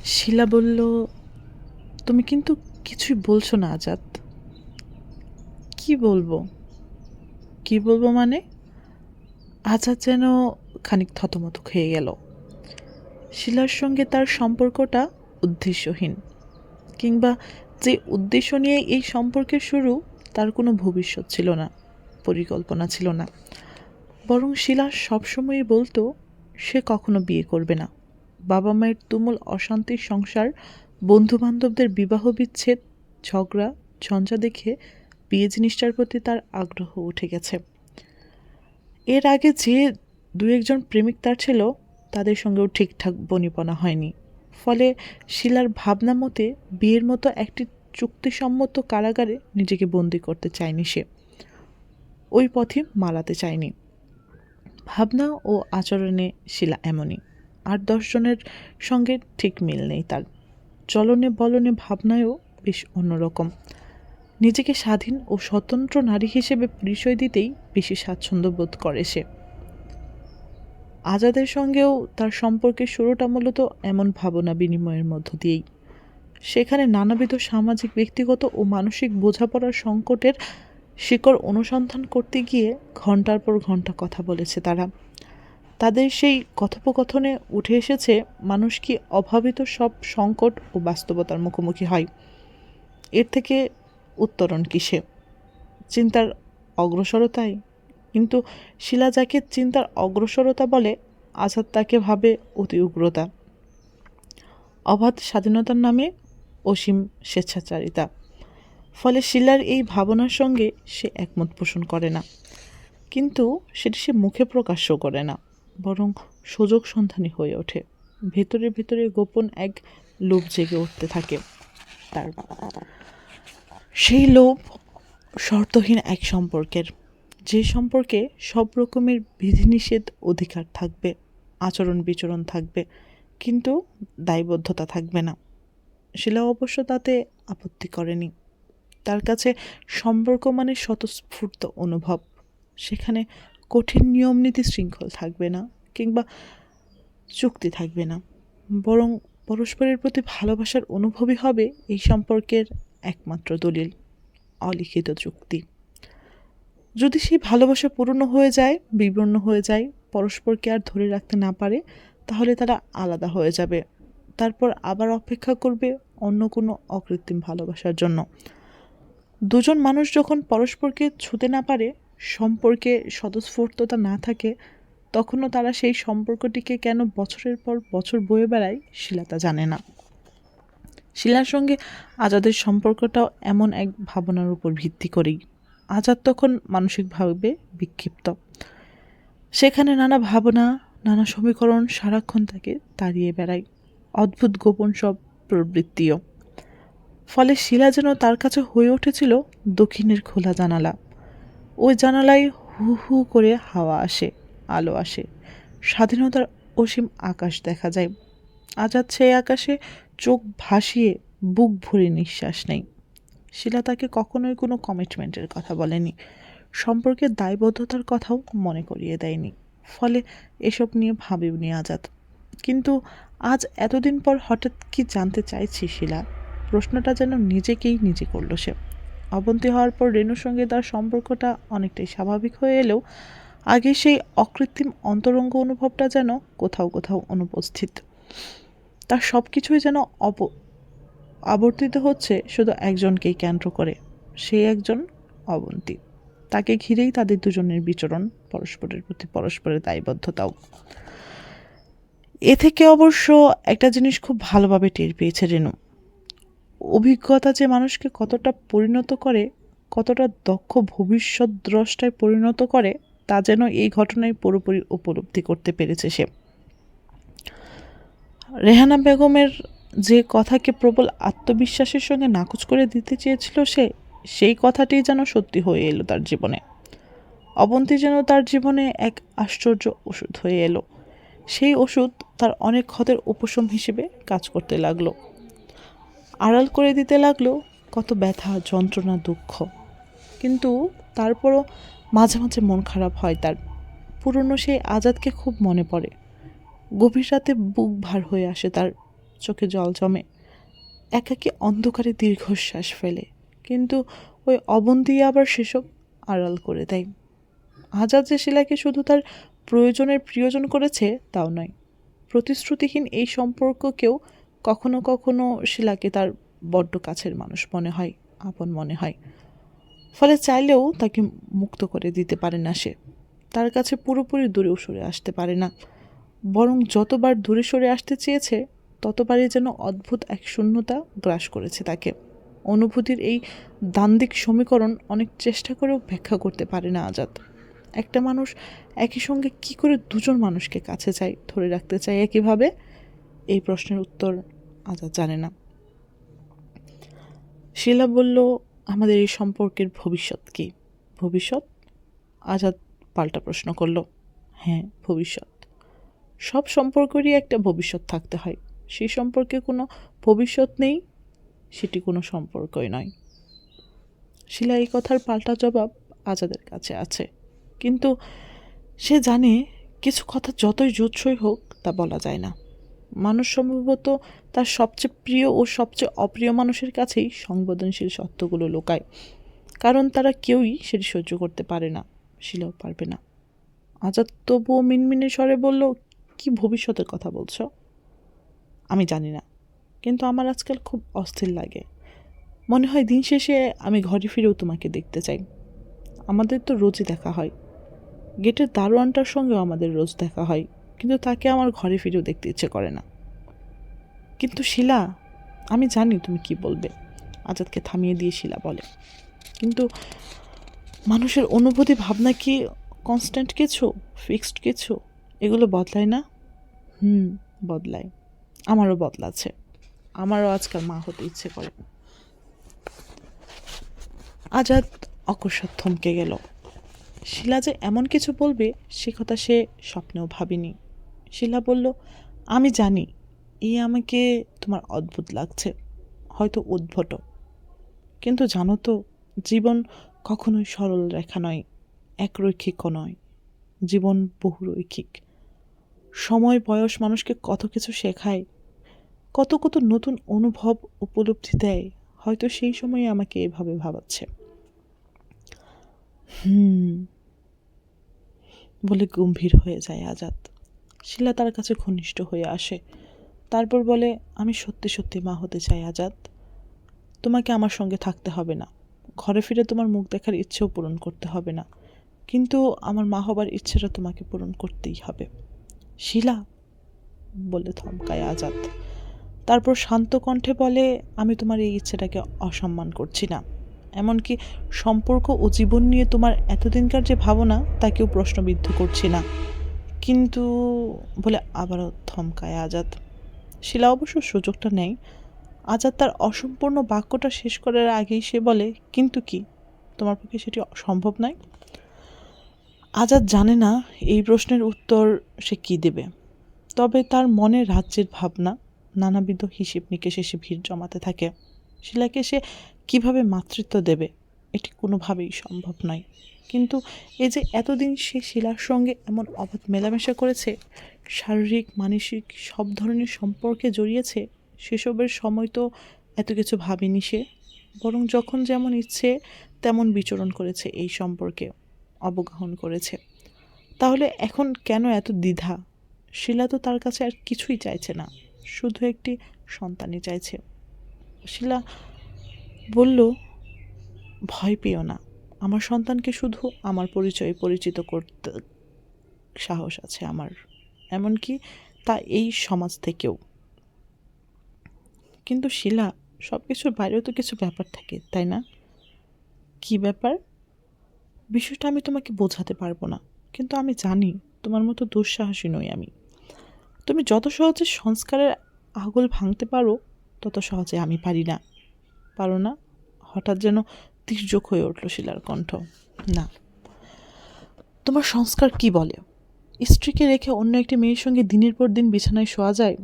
শিলা বলল, তুমি কিন্তু কিছুই বলছো না আজাদ। কি বলবো? কি বলবো মানে? আজাদ যেন খানিক থতমত খেয়ে গেল। শিলার সঙ্গে তার সম্পর্কটা উদ্দেশ্যহীন, কিংবা যে উদ্দেশ্য নিয়ে এই সম্পর্কের শুরু তার কোনো ভবিষ্যৎ ছিল না, পরিকল্পনা ছিল না। বরং শিলা সবসময়ই বলতো সে কখনো বিয়ে করবে না। বাবা মায়ের তুমুল অশান্তির সংসার, বন্ধু বান্ধবদের বিবাহ বিচ্ছেদ, ঝগড়া ঝঞ্ঝা দেখে বিয়ে জিনিসটার প্রতি তার আগ্রহ উঠে গেছে। এর আগে যে দু একজন প্রেমিক তার ছিল, তাদের সঙ্গেও ঠিকঠাক বনিবনা হয়নি। ফলে শিলার ভাবনা মতে বিয়ের মতো একটি চুক্তিসম্মত কারাগারে নিজেকে বন্দি করতে চায়নি সে। ওই পথে মারাতে চায়নি। ভাবনা ও আচরণে শিলা এমনই। ৮-১০ জনের সঙ্গে ঠিক মিল নেই তার। চলনে বলনে ভাবনায়ও বেশ অন্যরকম। নিজেকে স্বাধীন ও স্বতন্ত্র নারী হিসেবে পরিচয় দিতেই বেশি স্বাচ্ছন্দ্য বোধ করে সে। আজাদের সঙ্গেও তার সম্পর্কের শুরুটা মূলত এমন ভাবনা বিনিময়ের মধ্য দিয়েই। সেখানে নানাবিধ সামাজিক, ব্যক্তিগত ও মানসিক বোঝাপড়ার সংকটের শিকড় অনুসন্ধান করতে গিয়ে ঘন্টার পর ঘন্টা কথা বলেছে তারা। তাদের সেই কথোপকথনে উঠে এসেছে মানুষ কি অভাবিত সব সংকট ও বাস্তবতার মুখোমুখি হয়। এর থেকে উত্তরণ কিসে? চিন্তার অগ্রসরতায়। কিন্তু শিলা যাকে চিন্তার অগ্রসরতা বলে, আজাদ তাকে ভাবে অতি উগ্রতা, অবাধ স্বাধীনতার নামে অসীম স্বেচ্ছাচারিতা। ফলে শিলার এই ভাবনার সঙ্গে সে একমত পোষণ করে না, কিন্তু সেটি সে মুখে প্রকাশও করে না, বরং সুযোগ সন্ধানী হয়ে ওঠে। ভেতরে ভেতরে গোপন এক লোভ জেগে উঠতে থাকে তার। সেই লোভ শর্তহীন এক সম্পর্কের, যে সম্পর্কে সব রকমের বিধিনিষেধ অধিকার থাকবে, আচরণ বিচরণ থাকবে, কিন্তু দায়বদ্ধতা থাকবে না। শিলা অবশ্য তাতে আপত্তি করেনি। তার কাছে সম্পর্ক মানে স্বতঃস্ফূর্ত অনুভব। সেখানে কঠিন নিয়মনীতি শৃঙ্খল থাকবে না, কিংবা চুক্তি থাকবে না, বরং পরস্পরের প্রতি ভালোবাসার অনুভবই হবে এই সম্পর্কের একমাত্র দলিল, অলিখিত চুক্তি। যদি সেই ভালোবাসা পুরনো হয়ে যায়, বিবর্ণ হয়ে যায়, পরস্পরকে আর ধরে রাখতে না পারে, তাহলে তারা আলাদা হয়ে যাবে। তারপর আবার অপেক্ষা করবে অন্য কোনো অকৃত্রিম ভালোবাসার জন্য। দুজন মানুষ যখন পরস্পরকে ছুতে না পারে, সম্পর্কে স্বতঃস্ফূর্ততা না থাকে, তখনও তারা সেই সম্পর্কটিকে কেন বছরের পর বছর বয়ে বেড়ায়, শিলা তা জানে না। শিলার সঙ্গে আজাদের সম্পর্কটাও এমন এক ভাবনার উপর ভিত্তি করেই। আজাদ তখন মানসিকভাবে বিক্ষিপ্ত। সেখানে নানা ভাবনা, নানা সমীকরণ সারাক্ষণ তাকে তাড়িয়ে বেড়ায়, অদ্ভুত গোপন সব প্রবৃত্তিও। ফলে শিলা যেন তার কাছে হয়ে উঠেছিল দক্ষিণের খোলা জানালা। ওই জানালায় হু হু করে হাওয়া আসে, আলো আসে, স্বাধীনতার অসীম আকাশ দেখা যায়। আজাদ সেই আকাশে চোখ ভাসিয়ে বুক ভরে নিঃশ্বাস নেই। শিলা তাকে কখনোই কোনো কমিটমেন্টের কথা বলেনি, সম্পর্কের দায়বদ্ধতার কথাও মনে করিয়ে দেয়নি। ফলে এসব নিয়ে ভাবেওনি আজাদ। কিন্তু আজ এতদিন পর হঠাৎ কি জানতে চাইছি শিলা? প্রশ্নটা যেন নিজেকেই নিজে করলো সে। অবন্তী হওয়ার পর রেণুর সঙ্গে তার সম্পর্কটা অনেকটাই স্বাভাবিক হয়ে এলেও আগে সেই অকৃত্রিম অন্তরঙ্গ অনুভবটা যেন কোথাও কোথাও অনুপস্থিত। তার সব কিছুই যেন আবর্তিত হচ্ছে শুধু একজনকেই কেন্দ্র করে, সেই একজন অবন্তী। তাকে ঘিরেই তাদের দুজনের বিচরণ, পরস্পরের প্রতি পরস্পরের দায়বদ্ধতাও। এ থেকে অবশ্য একটা জিনিস খুব ভালোভাবে টের পেয়েছে রেণু। অভিজ্ঞতা যে মানুষকে কতটা পরিণত করে, কতটা দক্ষ ভবিষ্যৎ দ্রষ্টায় পরিণত করে, তা যেন এই ঘটনায় পুরোপুরি উপলব্ধি করতে পেরেছে সে। রেহানা বেগমের যে কথাকে প্রবল আত্মবিশ্বাসের সঙ্গে নাকচ করে দিতে চেয়েছিল সে, সেই কথাটি যেন সত্যি হয়ে এলো তার জীবনে। অবন্তী যেন তার জীবনে এক আশ্চর্য ওষুধ হয়ে এলো। সেই ওষুধ তার অনেক ক্ষতের উপশম হিসেবে কাজ করতে লাগলো, আড়াল করে দিতে লাগলো কত ব্যথা, যন্ত্রণা, দুঃখ। কিন্তু তারপরও মাঝে মাঝে মন খারাপ হয় তার। পুরনো সেই আজাদকে খুব মনে পড়ে। গভীর রাতে বুক ভার হয়ে আসে তার। চোখে জল জমে, একাকী অন্ধকারে দীর্ঘশ্বাস ফেলে, কিন্তু ওই অবন্তী আবার সেসব আড়াল করে দেয়। আজাদ যে শিলাকে শুধু তার প্রয়োজনের প্রিয়জন করেছে তাও নয়, প্রতিশ্রুতিহীন এই সম্পর্ককেও কখনো কখনো শিলাকে তার বড্ড কাছের মানুষ মনে হয়, আপন মনে হয়। ফলে চাইলেও তাকে মুক্ত করে দিতে পারে না সে, তার কাছে পুরোপুরি দূরেও সরে আসতে পারে না। বরং যতবার দূরে সরে আসতে চেয়েছে ততবারই যেন অদ্ভুত এক শূন্যতা গ্রাস করেছে তাকে। অনুভূতির এই দ্বান্দ্বিক সমীকরণ অনেক চেষ্টা করেও ব্যাখ্যা করতে পারে না আজাদ। একটা মানুষ একই সঙ্গে কি করে দুজন মানুষকে কাছে চায়, ধরে রাখতে চায় একইভাবে, এই প্রশ্নের উত্তর আজাদ জানে না। শিলা বলল, আমাদের এই সম্পর্কের ভবিষ্যৎ কি? ভবিষ্যৎ? আজাদ পাল্টা প্রশ্ন করল। হ্যাঁ, ভবিষ্যৎ। সব সম্পর্কেরই একটা ভবিষ্যৎ থাকতে হয়। সেই সম্পর্কে কোনো ভবিষ্যৎ নেই, সেটি কোনো সম্পর্কই নয়। শিলা এই কথার পাল্টা জবাব আজাদের কাছে আছে, কিন্তু সে জানে কিছু কথা যতই জুৎসই হোক তা বলা যায় না। মানুষ সম্ভবত তার সবচেয়ে প্রিয় ও সবচেয়ে অপ্রিয় মানুষের কাছেই সংবেদনশীল সত্যগুলো লুকায়, কারণ তারা কেউই সেটি সহ্য করতে পারে না, শিলাও পারবে না। আজাদ তবুও মিনমিনে স্বরে বলল, কি ভবিষ্যতের কথা বলছো? আমি জানি না, কিন্তু আমার আজকাল খুব অস্থির লাগে। মনে হয় দিন শেষে আমি ঘরে ফিরেও তোমাকে দেখতে চাই। আমাদের তো রোজই দেখা হয়, গেটের দারোয়ানটার সঙ্গেও আমাদের রোজ দেখা হয়, কিন্তু তাকে আমার ঘরে ফিরেও দেখতে ইচ্ছে করে না। কিন্তু শিলা, আমি জানি তুমি কি বলবে, আজাদকে থামিয়ে দিয়ে শিলা বলে, কিন্তু মানুষের অনুভূতি ভাবনা কি কনস্ট্যান্ট কিছু, ফিক্সড কিছু? এগুলো বদলায় না? বদলায়। আমারও বদলাচ্ছে। আমারও আজকাল মা হতে ইচ্ছে করে। আজাদ অকস্মাৎ থমকে গেল। শিলা যে এমন কিছু বলবে সে কথা সে স্বপ্নেও ভাবিনি। শিলা বলল, আমি জানি এই আমাকে তোমার অদ্ভুত লাগছে, হয়তো উদ্ভট, কিন্তু জানো তো, জীবন কখনোই সরল রেখা নয়, একরৈখিকও নয়। জীবন বহুরৈখিক। সময় বয়স মানুষকে কত কিছু শেখায়, কত কত নতুন অনুভব উপলব্ধি দেয়। হয়তো সেই সময় আমাকে এভাবে ভাবাচ্ছে। বলে গম্ভীর হয়ে যায় আজাদ। শিলা তার কাছে ঘনিষ্ঠ হয়ে আসে, তারপর বলে, আমি সত্যি সত্যি মা হতে চাই আজাদ। তোমাকে আমার সঙ্গে থাকতে হবে না, ঘরে ফিরে তোমার মুখ দেখার ইচ্ছেও পূরণ করতে হবে না, কিন্তু আমার মা হবার ইচ্ছেটা তোমাকে পূরণ করতেই হবে। শিলা, বলে থমকায় আজাদ। তারপর শান্ত কণ্ঠে বলে, আমি তোমার এই ইচ্ছেটাকে অসম্মান করছি না, এমনকি সম্পর্ক ও জীবন নিয়ে তোমার এতদিনকার যে ভাবনা তাকেও প্রশ্নবিদ্ধ করছি না, কিন্তু, বলে আবারও থমকায় আজাদ। শিলা অবশ্য সুযোগটা নেয়। আজাদ তার অসম্পূর্ণ বাক্যটা শেষ করার আগেই সে বলে, কিন্তু কি, তোমার পক্ষে সেটি সম্ভব নয়? আজাদ জানে না এই প্রশ্নের উত্তর সে কি দেবে, তবে তার মনে রাজ্যের ভাবনা নানাবিধ হিসেব নিকেশে সে ভিড় জমাতে থাকে। শিলাকে সে কিভাবে মাতৃত্ব দেবে, এটি কোনোভাবেই সম্ভব নয়। কিন্তু এই যে এতদিন সে শিলার সঙ্গে এমন অবাধ মেলামেশা করেছে, শারীরিক মানসিক সব ধরনের সম্পর্কে জড়িয়েছে, সেসবের সময় তো এত কিছু ভাবেনি সে, বরং যখন যেমন ইচ্ছে তেমন বিচরণ করেছে এই সম্পর্কে, অবগাহন করেছে। তাহলে এখন কেন এত দ্বিধা? শিলা তো তার কাছে আর কিছুই চাইছে না, শুধু একটি সন্তানই চাইছে। শিলা বলল, ভয় পেও না, আমার সন্তানকে শুধু আমার পরিচয়ে পরিচিত করতে সাহস আছে আমার, এমনকি তা এই সমাজ থেকেও। কিন্তু শিলা, সব কিছুর বাইরেও তো কিছু ব্যাপার থাকে, তাই না? কি ব্যাপার? বিষয়টা আমি তোমাকে বোঝাতে পারবো না, কিন্তু আমি জানি তোমার মতো দুঃসাহসী নই আমি। তুমি যত সহজে সংস্কারের আগল ভাঙতে পারো তত সহজে আমি পারি না। পারো না? হঠাৎ যেন তির্যক হয়ে উঠল শিলার কণ্ঠ। না। তোমার সংস্কার কি বলে? স্ত্রীকে রেখে অন্য একটি মেয়ের সঙ্গে দিনের পর দিন বিছানায় শোয়া যায়,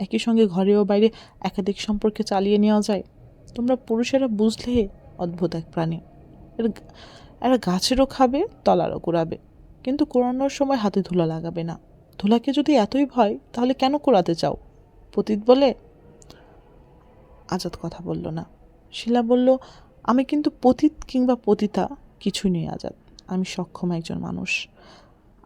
একই সঙ্গে ঘরে ও বাইরে একাধিক সম্পর্কে চালিয়ে নেওয়া যায়। তোমরা পুরুষেরা বুঝলে অদ্ভুত এক প্রাণী। এরা গাছেরও খাবে, তলারও কুড়াবে, কিন্তু কুড়ানোর সময় হাতে ধুলা লাগাবে না। ধুলাকে যদি এতই ভয়, তাহলে কেন কুড়াতে চাও? পতিত বলে? আজাদ কথা বলল না। শিলা বলল, আমি কিন্তু পতিত কিংবা পতিতা কিছুই নেই আজাদ। আমি সক্ষম একজন মানুষ।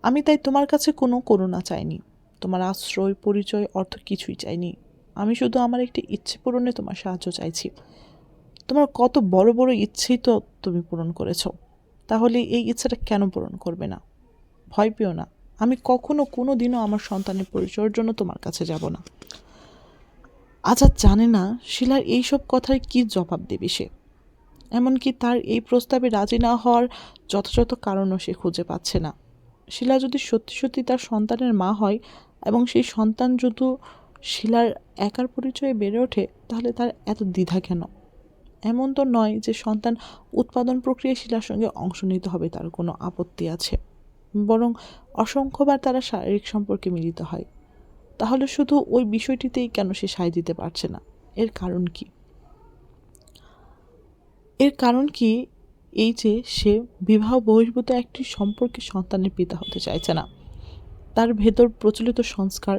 আমি তাই তোমার কাছে কোনো করুণা চাইনি, তোমার আশ্রয় পরিচয় অর্থ কিছুই চাইনি। আমি শুধু আমার একটি ইচ্ছে পূরণে তোমার সাহায্য চাইছি। তোমার কত বড় বড় ইচ্ছেই তো তুমি পূরণ করেছ, তাহলে এই ইচ্ছাটা কেন পূরণ করবে না? ভয় পেও না, আমি কখনো কোনো দিনও আমার সন্তানের পরিচয়ের জন্য তোমার কাছে যাব না। আজাদ জানে না শিলার এইসব কথায় কী জবাব দেবে সে। এমনকি তার এই প্রস্তাবে রাজি না হওয়ার যথাযথ কারণও সে খুঁজে পাচ্ছে না। শিলা যদি সত্যি সত্যি তার সন্তানের মা হয় এবং সেই সন্তান যদি শিলার একার পরিচয়ে বেড়ে ওঠে, তাহলে তার এত দ্বিধা কেন? এমন তো নয় যে সন্তান উৎপাদন প্রক্রিয়ায় শিলার সঙ্গে অংশ নিতে হবে তার কোনো আপত্তি আছে, বরং অসংখ্যবার তারা শারীরিক সম্পর্কে মিলিত হয়। তাহলে শুধু ওই বিষয়টিতেই কেন সে সায় দিতে পারছে না? এর কারণ কি? এর কারণ কি এই যে সে বিবাহ বহির্ভূত একটি সম্পর্কে সন্তানের পিতা হতে চাইছে না। তার ভেতর প্রচলিত সংস্কার,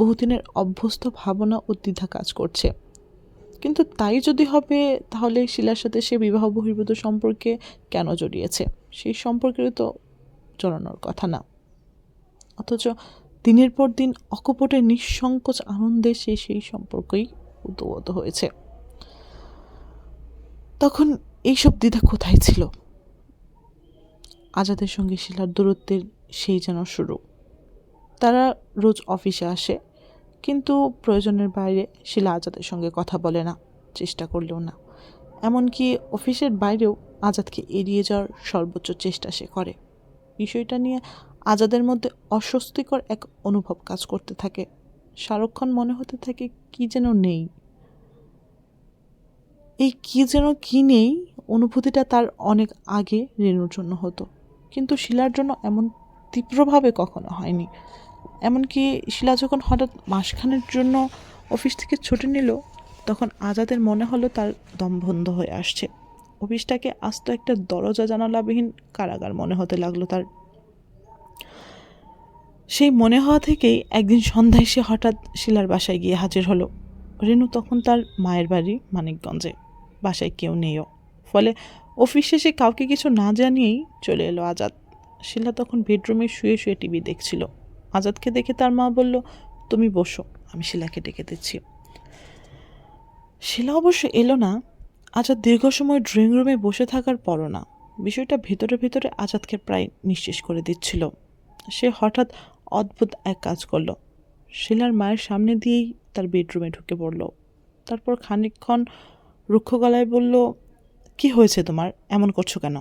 বহুদিনের অভ্যস্ত ভাবনা ও দ্বিধা কাজ করছে। কিন্তু তাই যদি হবে, তাহলে শিলার সাথে সে বিবাহ বহির্ভূত সম্পর্কে কেন জড়িয়েছে? সেই সম্পর্কের তো জড়ানোর কথা না। অথচ দিনের পর দিন অকপটে নিঃসংকোচ আনন্দে সে সেই সম্পর্কেই উদ্বুদ্ধ হয়েছে। তখন এইসব দ্বিধা কোথায় ছিল? আজাদের সঙ্গে শিলার দূরত্বের সেই যেন শুরু। তারা রোজ অফিসে আসে, কিন্তু প্রয়োজনের বাইরে শিলা আজাদের সঙ্গে কথা বলে না, চেষ্টা করলেও না। এমনকি অফিসের বাইরেও আজাদকে এড়িয়ে যাওয়ার সর্বোচ্চ চেষ্টা সে করে। বিষয়টা নিয়ে আজাদের মধ্যে অস্বস্তিকর এক অনুভব কাজ করতে থাকে। সারাক্ষণ মনে হতে থাকে কি যেন নেই। এই কি নেই অনুভূতিটা তার অনেক আগে রেনুর জন্য হতো, কিন্তু শিলার জন্য এমন তীব্রভাবে কখনো হয়নি। এমনকি শিলা যখন হঠাৎ মাসখানেক জন্য অফিস থেকে ছুটি নিল, তখন আজাদের মনে হলো তার দম বন্ধ হয়ে আসছে। অফিসটাকে আস্ত একটা দরজা জানালাবিহীন কারাগার মনে হতে লাগলো তার। সেই মনে হওয়া থেকেই একদিন সন্ধ্যায় সে হঠাৎ শিলার বাসায় গিয়ে হাজির হলো। রেনু তখন তার মায়ের বাড়ি মানিকগঞ্জে, বাসায় কেউ নেইও। ফলে অফিস শেষে কাউকে কিছু না জানিয়েই চলে এলো আজাদ। শিলা তখন বেডরুমে শুয়ে শুয়ে টিভি দেখছিল। আজাদকে দেখে তার মা বলল, তুমি বসো, আমি শিলাকে ডেকে দিচ্ছি। শিলা অবশ্য এলো না। আজাদ দীর্ঘ সময় ড্রয়িং রুমে বসে থাকার পরও না। বিষয়টা ভেতরে ভেতরে আজাদকে প্রায় নিঃশেষ করে দিচ্ছিল। সে হঠাৎ অদ্ভুত এক কাজ করলো। শিলার মায়ের সামনে দিয়েই তার বেডরুমে ঢুকে পড়ল। তারপর খানিকক্ষণ রুক্ষ গলায় বলল, কি হয়েছে তোমার? এমন করছো কেন?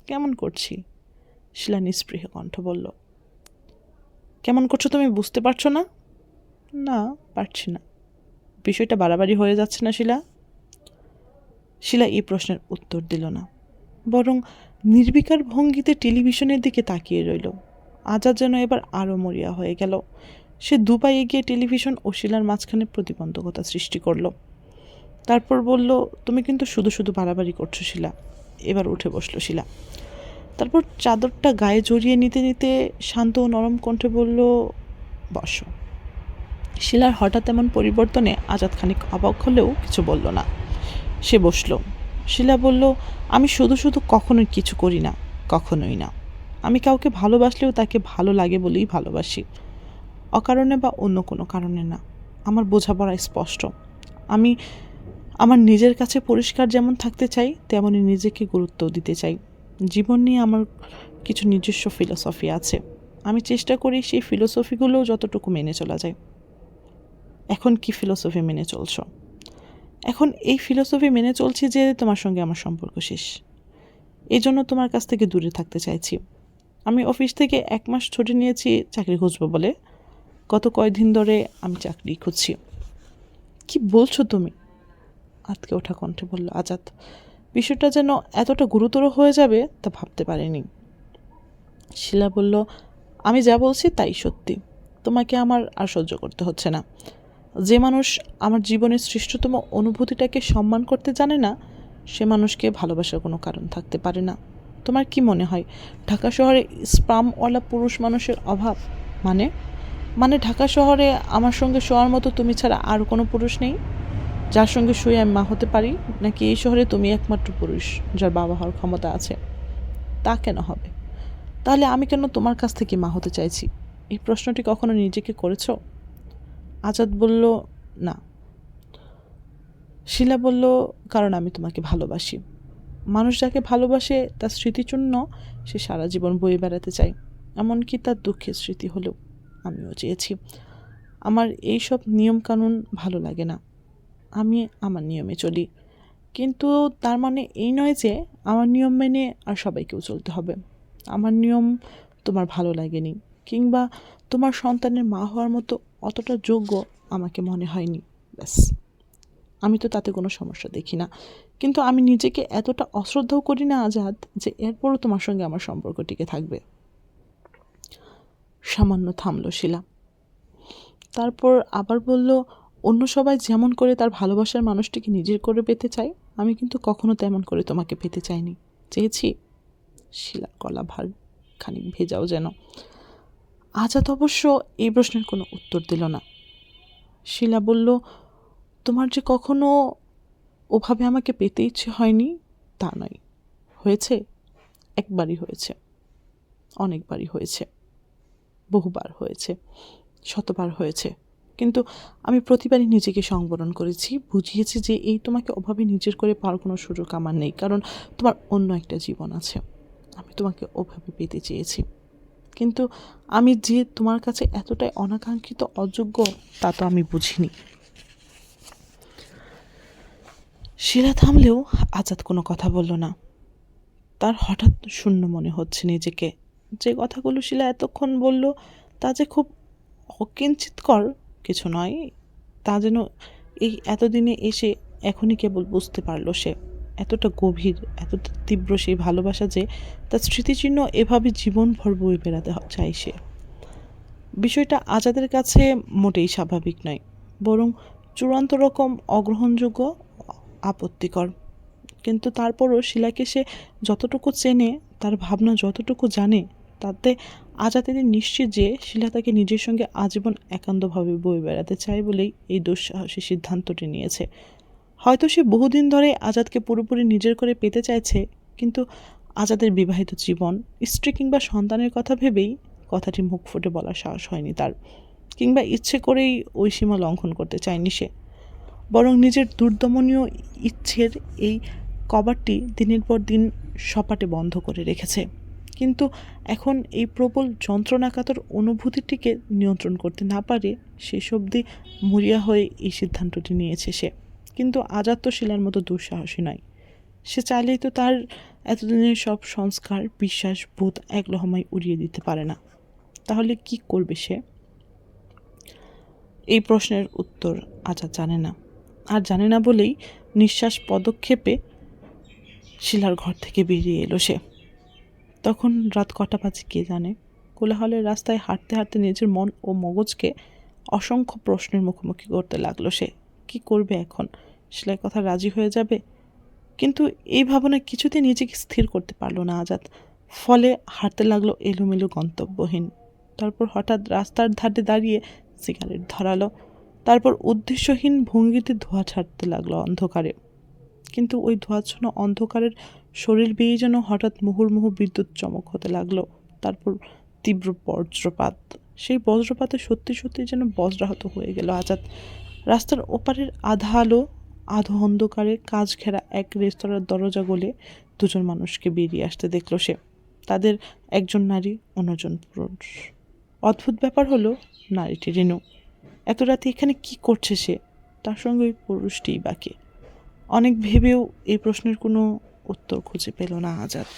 কেমন করছি? শিলা নিস্পৃহ কণ্ঠ বলল। কেমন করছো তুমি বুঝতে পারছো না? না, পারছি না। বিষয়টা বাড়াবাড়ি হয়ে যাচ্ছে না শিলা? শিলা এই প্রশ্নের উত্তর দিল না, বরং নির্বিকার ভঙ্গিতে টেলিভিশনের দিকে তাকিয়ে রইল। আজাদ যেন এবার আরও মরিয়া হয়ে গেল। সে দুপায়ে এগিয়ে টেলিভিশন ও শিলার মাঝখানে প্রতিবন্ধকতা সৃষ্টি করলো। তারপর বলল, তুমি কিন্তু শুধু শুধু বাড়াবাড়ি করছো শিলা। এবার উঠে বসলো শিলা। তারপর চাদরটা গায়ে জড়িয়ে নিতে নিতে শান্ত ও নরম কণ্ঠে বলল, বসো। শিলার হঠাৎ এমন পরিবর্তনে আজাদ খানিক অবাক হলেও কিছু বলল না। সে বসল। শিলা বলল, আমি শুধু শুধু কখনোই কিছু করি না, কখনোই না। আমি কাউকে ভালোবাসলেও তাকে ভালো লাগে বলেই ভালোবাসি, অকারণে বা অন্য কোনো কারণে না। আমার বোঝাপড়া স্পষ্ট। আমি আমার নিজের কাছে পরিষ্কার যেমন থাকতে চাই, তেমনই নিজেকে গুরুত্বও দিতে চাই। জীবন নিয়ে আমার কিছু নিজস্ব ফিলোসফি আছে। আমি চেষ্টা করি সেই ফিলোসফিগুলোও যতটুকু মেনে চলা যায়। এখন কি ফিলোসফি মেনে চলছো? এখন এই ফিলোসফি মেনে চলছি যে তোমার সঙ্গে আমার সম্পর্ক শেষ। এই জন্য তোমার কাছ থেকে দূরে থাকতে চাইছি। আমি অফিস থেকে 1 মাস ছুটি নিয়েছি চাকরি খুঁজবো বলে। গত কয়েকদিন ধরে আমি চাকরি খুঁজছি। কি বলছো তুমি? আতকে ওঠা কণ্ঠে বলল আজাদ। বিষয়টা যেন এতটা গুরুতর হয়ে যাবে তা ভাবতে পারিনি। শিলা বলল, আমি যা বলছি তাই সত্যি। তোমাকে আমার আর সহ্য করতে হচ্ছে না। যে মানুষ আমার জীবনের শ্রেষ্ঠতম অনুভূতিটাকে সম্মান করতে জানে না, সে মানুষকে ভালোবাসার কোনো কারণ থাকতে পারে না। তোমার কি মনে হয় ঢাকা শহরে স্পামওয়ালা পুরুষ মানুষের অভাব? মানে ঢাকা শহরে আমার সঙ্গে শোয়ার মতো তুমি ছাড়া আর কোনো পুরুষ নেই? যার সঙ্গে শুয়ে আমি মা হতে পারি, নাকি এই শহরে তুমি একমাত্র পুরুষ যার বাবা হওয়ার ক্ষমতা আছে? তা কেন হবে? তাহলে আমি কেন তোমার কাছ থেকে মা হতে চাইছি? এই প্রশ্নটি কখনো নিজেকে করেছ? আজাদ বলল, না। শিলা বলল, কারণ আমি তোমাকে ভালোবাসি। মানুষ যাকে ভালোবাসে তার স্মৃতিচূর্ণ সে সারা জীবন বয়ে বেড়াতে চায়, এমনকি তার দুঃখের স্মৃতি হলেও। আমিও চেয়েছি। আমার এই সব নিয়মকানুন ভালো লাগে না, আমি আমার নিয়মে চলি। কিন্তু তার মানে এই নয় যে আমার নিয়ম মেনে আর সবাইকেও চলতে হবে। আমার নিয়ম তোমার ভালো লাগেনি, কিংবা তোমার সন্তানের মা হওয়ার মতো অতটা যোগ্য আমাকে মনে হয়নি, ব্যাস। আমি তো তাতে কোনো সমস্যা দেখি না, কিন্তু আমি নিজেকে এতটা অশ্রদ্ধাও করি না আজাদ যে এরপরও তোমার সঙ্গে আমার সম্পর্ক টিকে থাকবে। সামান্য থামল শিলা, তারপর আবার বলল, অন্য সবাই যেমন করে তার ভালোবাসার মানুষটিকে নিজের করে পেতে চায়, আমি কিন্তু কখনো তেমন করে তোমাকে পেতে চাইনি। চেয়েছি? শিলার গলা ভার খানিক ভেজাও যেন। আজাদ অবশ্য এই প্রশ্নের কোনো উত্তর দিল না। শিলা বলল, তোমার যে কখনো ওভাবে আমাকে পেতে ইচ্ছে হয়নি তা নয়, হয়েছে, একবারই হয়েছে, অনেকবারই হয়েছে, বহুবার হয়েছে, শতবার হয়েছে। কিন্তু আমি প্রতিবারই নিজেকে সংবরণ করেছি, বুঝিয়েছি যে এই তোমাকে ওভাবে নিজের করে পাওয়ার কোনো সুযোগ আমার নেই, কারণ তোমার অন্য একটা জীবন আছে। আমি তোমাকে ওভাবে পেতে চেয়েছি, কিন্তু আমি যে তোমার কাছে এতটাই অনাকাঙ্ক্ষিত অযোগ্য তা তো আমি বুঝিনি। শিলা থামলেও আজাদ কোনো কথা বলল না। তার হঠাৎ শূন্য মনে হচ্ছে নিজেকে। যে কথাগুলো শিলা এতক্ষণ বলল তা যে খুব অকিঞ্চিতকর কিছু নয়, তা যেন এই এতদিনে এসে এখনই কেবল বুঝতে পারল সে। এতটা গভীর, এতটা তীব্র সেই ভালোবাসা যে তার স্মৃতিচিহ্ন এভাবে জীবনভর বয়ে বেড়াতে চায় সে। বিষয়টা আজাদের কাছে মোটেই স্বাভাবিক নয়, বরং চূড়ান্ত রকম অগ্রহণযোগ্য, আপত্তিকর। কিন্তু তারপরও শিলাকে সে যতটুকু চেনে, তার ভাবনা যতটুকু জানে, তাতে আজাদ নিশ্চিত যে শিলা তাকে নিজের সঙ্গে আজীবন একান্তভাবে বয়ে বেড়াতে চায় বলেই এই দুঃসাহসী সিদ্ধান্তটি নিয়েছে। হয়তো সে বহুদিন ধরে আজাদকে পুরোপুরি নিজের করে পেতে চাইছে, কিন্তু আজাদের বিবাহিত জীবন, স্ত্রী কিংবা সন্তানের কথা ভেবেই কথাটি মুখ ফুটে বলার সাহস হয়নি তার, কিংবা ইচ্ছে করেই ওই সীমা লঙ্ঘন করতে চায়নি সে, বরং নিজের দুর্দমনীয় ইচ্ছের এই কবাটটি দিনের পর দিন সপাটে বন্ধ করে রেখেছে। কিন্তু এখন এই প্রবল যন্ত্রণাকাতর অনুভূতিটিকে নিয়ন্ত্রণ করতে না পারে শেষ অবধি মরিয়া হয়ে এই সিদ্ধান্তটি নিয়েছে সে। কিন্তু আজাদ তো শিলার মতো দুঃসাহসী নয়। সে চাইলেই তো তার এতদিনের সব সংস্কার, বিশ্বাস, বোধ এক লহমায় উড়িয়ে দিতে পারে না। তাহলে কি করবে সে? এই প্রশ্নের উত্তর আজাদ জানে না, আর জানে না বলেই নিঃশ্বাস পদক্ষেপে শিলার ঘর থেকে বেরিয়ে এলো সে। তখন রাত কটা বাজে কে জানে। কোলাহলের রাস্তায় হাঁটতে হাঁটতে নিজের মন ও মগজকে অসংখ্য প্রশ্নের মুখোমুখি করতে লাগলো সে। কি করবে এখন? শিলার কথা রাজি হয়ে যাবে? কিন্তু এই ভাবনা কিছুতে নিজেকে স্থির করতে পারলো না আজাদ। ফলে হাঁটতে লাগলো এলোমেলো, গন্তব্যহীন। তারপর হঠাৎ রাস্তার ধারে দাঁড়িয়ে সিগারেট ধরালো। তারপর উদ্দেশ্যহীন ভঙ্গিতে ধোঁয়া ছাড়তে লাগলো অন্ধকারে। কিন্তু ওই ধোঁয়াচ্ছন্ন অন্ধকারের শরীর বেয়ে যেন হঠাৎ মুহুর্মুহু বিদ্যুৎ চমক হতে লাগলো। তারপর তীব্র বজ্রপাত। সেই বজ্রপাতে সত্যি সত্যি যেন বজ্রাহত হয়ে গেল আজাদ। রাস্তার ওপারের আধা আলো আধো অন্ধকারে কাচ ঘেরা এক রেস্তোরাঁর দরজা গলে দুজন মানুষকে বেরিয়ে আসতে দেখল সে। তাদের একজন নারী, অন্যজন পুরুষ। অদ্ভুত ব্যাপার হলো, নারীটি রেণু। এত রাতে এখানে কি করছে সে? তার সঙ্গে ওই পুরুষটিই বাকি। অনেক ভেবেও এই প্রশ্নের কোনো উত্তর খুঁজে পেল না আজাদ।